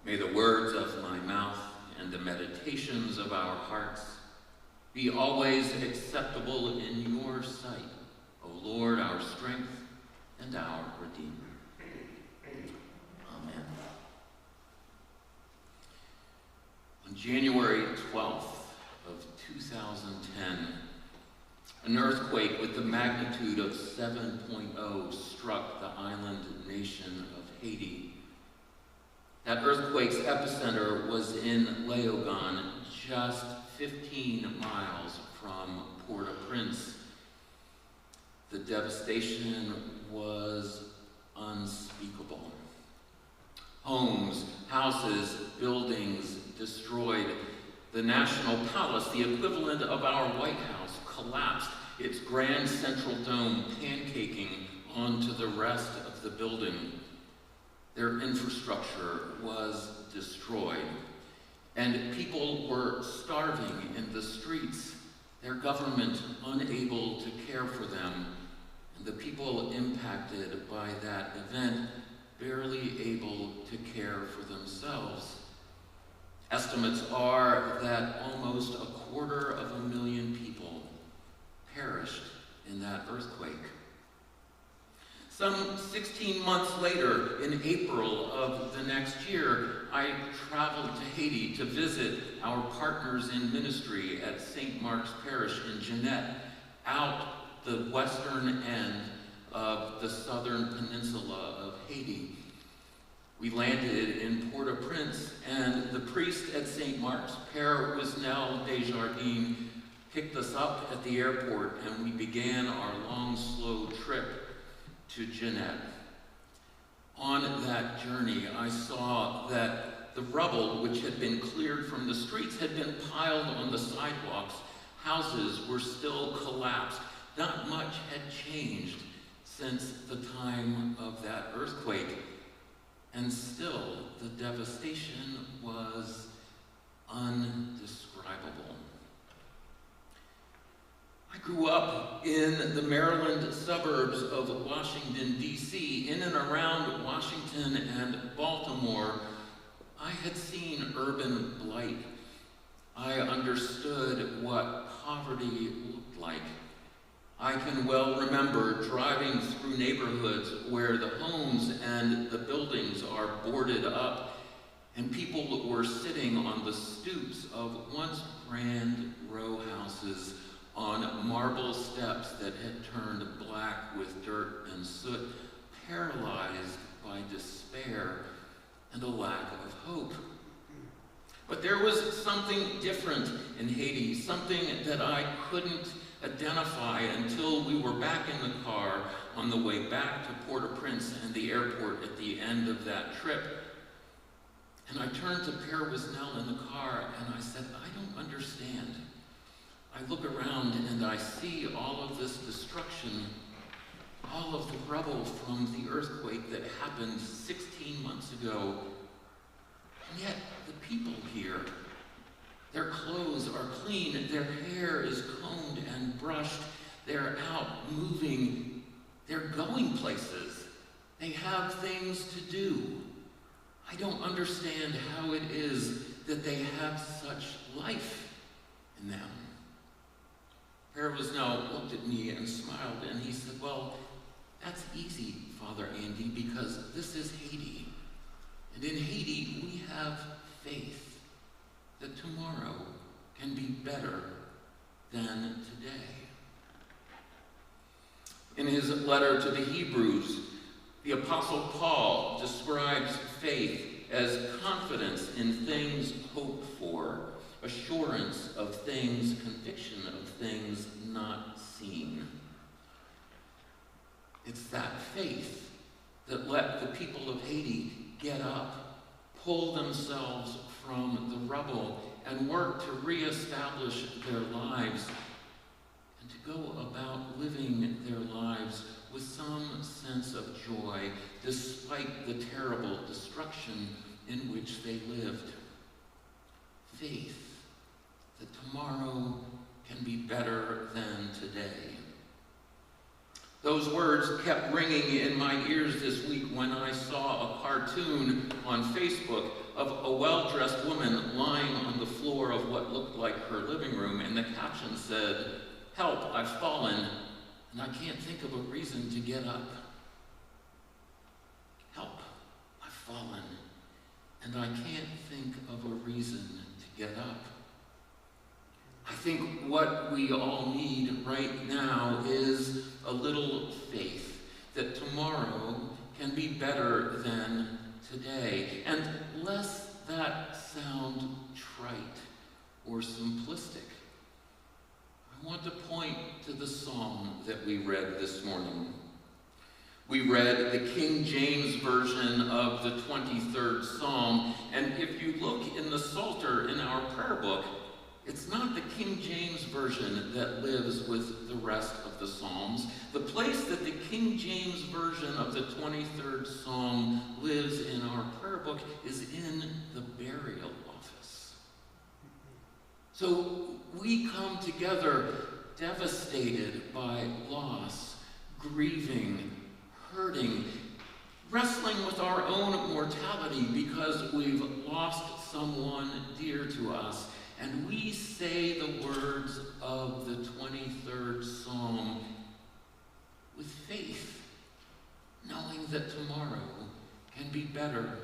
May the words of my mouth and the meditations of our hearts be always acceptable in your sight, O Lord, our strength and our Redeemer. Amen. On January 12th of 2010, an earthquake with the magnitude of 7.0 struck the island nation of Haiti. That earthquake's epicenter was in Léogâne, just 15 miles from Port-au-Prince. The devastation was unspeakable. Homes, houses, buildings destroyed. The National Palace, the equivalent of our White House, collapsed, its grand central dome pancaking onto the rest of the building. Their infrastructure was destroyed, and people were starving in the streets, their government unable to care for them, and the people impacted by that event barely able to care for themselves. Estimates are that almost 250,000 people perished in that earthquake. Some 16 months later, in April of the next year, I traveled to Haiti to visit our partners in ministry at St. Mark's Parish in Jeannette, out the western end of the southern peninsula of Haiti. We landed in Port-au-Prince, and the priest at St. Mark's, Père Wisnel Desjardins, picked us up at the airport, and we began our long, slow trip to Jeannette. On that journey, I saw that the rubble which had been cleared from the streets had been piled on the sidewalks. Houses were still collapsed. Not much had changed since the time of that earthquake. And still, the devastation was undescribable. I grew up in the Maryland suburbs of Washington, D.C., in and around Washington and Baltimore. I had seen urban blight. I understood what poverty looked like. I can well remember driving through neighborhoods where the homes and the buildings are boarded up, and people were sitting on the stoops of once grand row houses on marble steps that had turned black with dirt and soot, paralyzed by despair and a lack of hope. But there was something different in Haiti, something that I couldn't identify until we were back in the car on the way back to Port-au-Prince and the airport at the end of that trip. And I turned to Père Wisnel in the car and I said, I don't understand. I look around and I see all of this destruction, all of the rubble from the earthquake that happened 16 months ago. And yet the people here, their clothes are clean, their hair is combed and brushed, they're out moving, they're going places, they have things to do. I don't understand how it is that they have such life in them. Père Wisnel looked at me and smiled, and he said, well, that's easy, Father Andy, because this is Haiti. And in Haiti, we have faith that tomorrow can be better than today. In his letter to the Hebrews, the Apostle Paul describes faith as confidence in things hoped for, assurance of things, conviction of things not seen. It's that faith that let the people of Haiti get up, pull themselves from the rubble, and work to reestablish their lives and to go about living their lives with some sense of joy despite the terrible destruction in which they lived. Faith that tomorrow can be better than today. Those words kept ringing in my ears this week when I saw a cartoon on Facebook of a well-dressed woman lying on the floor of what looked like her living room, and the caption said, "Help, I've fallen, and I can't think of a reason to get up." Help, I've fallen, and I can't think of a reason to get up. I think what we all need right now is a little faith that tomorrow can be better than today. And lest that sound trite or simplistic, I want to point to the psalm that we read this morning. We read the King James Version of the 23rd Psalm, and if you look in the Psalter in our prayer book, it's not the King James Version that lives with the rest of the Psalms. The place that the King James Version of the 23rd Psalm lives in our prayer book is in the burial office. So we come together devastated by loss, grieving, hurting, wrestling with our own mortality because we've lost someone dear to us. And we say the words of the 23rd Psalm with faith, knowing that tomorrow can be better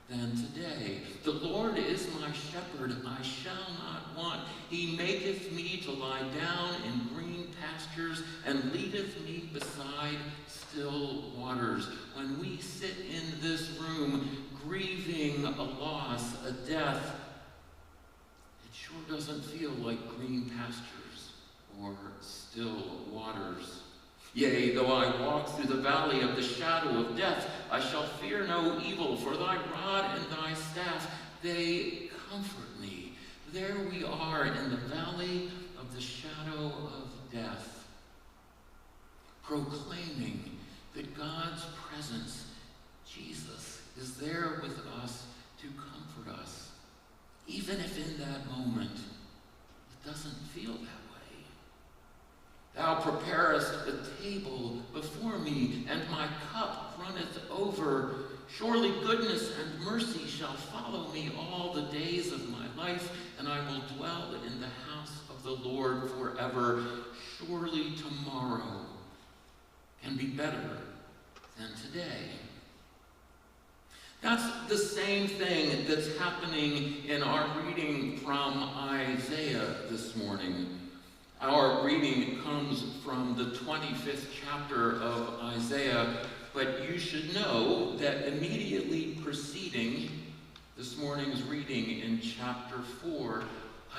than today. The Lord is my shepherd, I shall not want. He maketh me to lie down in green pastures and leadeth me beside still waters. When we sit in this room grieving a loss, a death, sure doesn't feel like green pastures or still waters. Yea, though I walk through the valley of the shadow of death, I shall fear no evil, for thy rod and thy staff, they comfort me. There we are in the valley of the shadow of death, proclaiming that God's presence, Jesus, is there with us to comfort us. Even if in that moment it doesn't feel that way. Thou preparest a table before me, and my cup runneth over. Surely goodness and mercy shall follow me all the days of my life, and I will dwell in the house of the Lord forever. Surely tomorrow can be better than today. That's the same thing that's happening in our reading from Isaiah this morning. Our reading comes from the 25th chapter of Isaiah, but you should know that immediately preceding this morning's reading in chapter 4,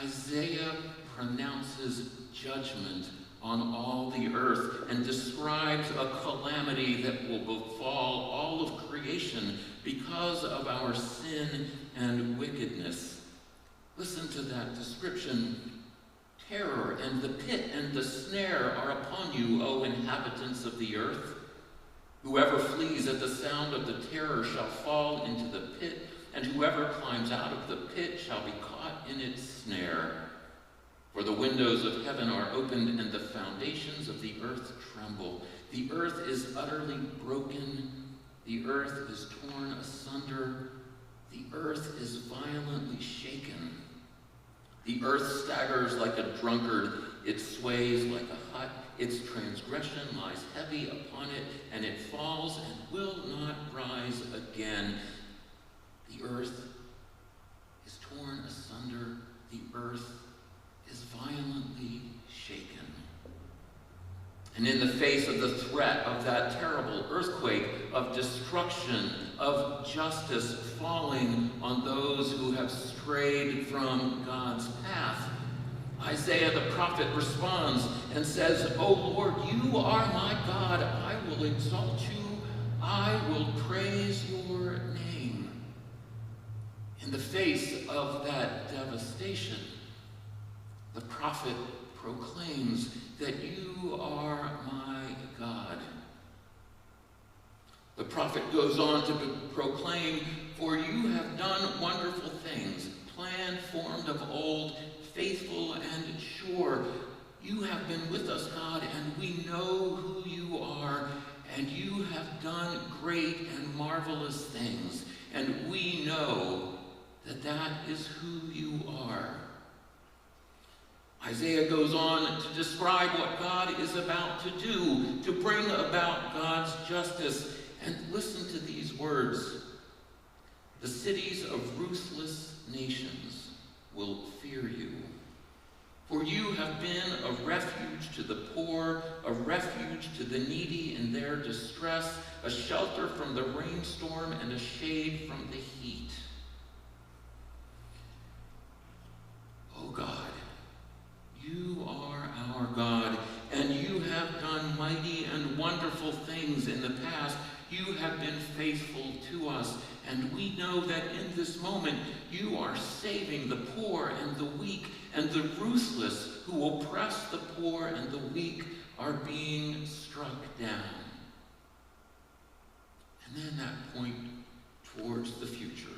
Isaiah pronounces judgment on all the earth and describes a calamity that will befall all of creation because of our sin and wickedness. Listen to that description. Terror and the pit and the snare are upon you, O inhabitants of the earth. Whoever flees at the sound of the terror shall fall into the pit, and whoever climbs out of the pit shall be caught in its snare. For the windows of heaven are opened, and the foundations of the earth tremble. The earth is utterly broken. The earth is torn asunder. The earth is violently shaken. The earth staggers like a drunkard. It sways like a hut. Its transgression lies heavy upon it, and it falls and will not rise again. The earth is torn asunder. The earth is violently shaken. And in the face of the threat of that terrible earthquake, of destruction, of justice falling on those who have strayed from God's path, Isaiah the prophet responds and says, "O Lord, you are my God. I will exalt you. I will praise your name." In the face of that devastation, the prophet proclaims that you are my God. The prophet goes on to proclaim, "For you have done wonderful things, plan formed of old, faithful and sure. You have been with us, God, and we know who you are, and you have done great and marvelous things, and we know that that is who you are. Isaiah goes on to describe what God is about to do, to bring about God's justice. And listen to these words. The cities of ruthless nations will fear you. For you have been a refuge to the poor, a refuge to the needy in their distress, a shelter from the rainstorm and a shade from the heat. Oh God, you are our God, and you have done mighty and wonderful things in the past. You have been faithful to us, and we know that in this moment you are saving the poor and the weak, and the ruthless who oppress the poor and the weak are being struck down. And then that point towards the future.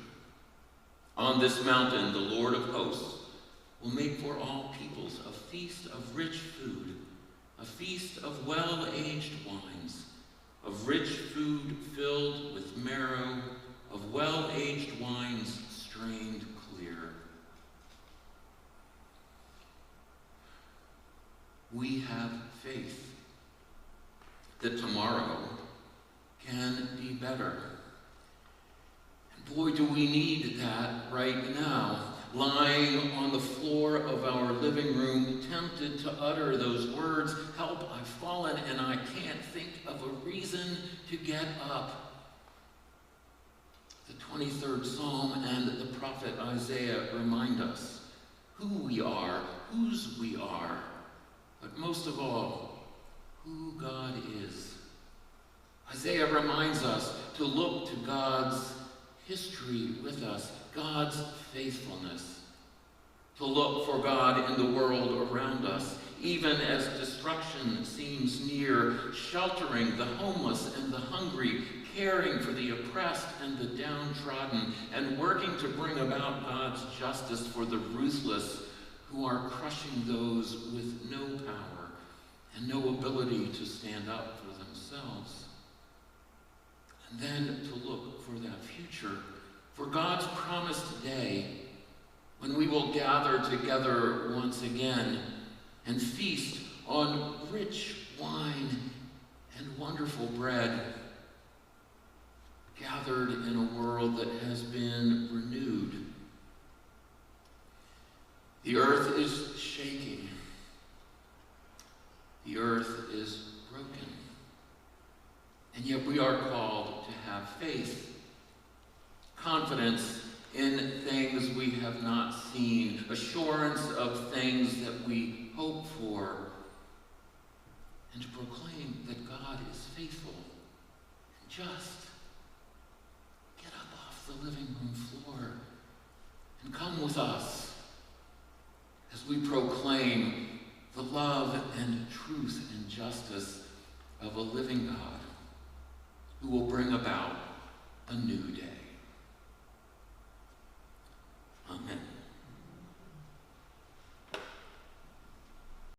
On this mountain, the Lord of hosts will make for all peoples a feast of rich food, a feast of well-aged wines, of rich food filled with marrow, of well-aged wines strained clear. We have faith that tomorrow can be better. And boy, do we need that right now. Lying on the floor of our living room, tempted to utter those words, "Help, I've fallen and I can't think of a reason to get up." The 23rd Psalm and the prophet Isaiah remind us who we are, whose we are, but most of all, who God is. Isaiah reminds us to look to God's history with us, God's faithfulness, to look for God in the world around us, even as destruction seems near, sheltering the homeless and the hungry, caring for the oppressed and the downtrodden, and working to bring about God's justice for the ruthless who are crushing those with no power and no ability to stand up for themselves. And then to look for that future, for God's promised day, when we will gather together once again and feast on rich wine and wonderful bread, gathered in a world that has been renewed. The earth is shaking. The earth is broken. And yet we are called to have faith, confidence in things we have not seen, assurance of things that we hope for, and to proclaim that God is faithful and just. Get up off the living room floor and come with us as we proclaim the love and truth and justice of a living God who will bring about a new day.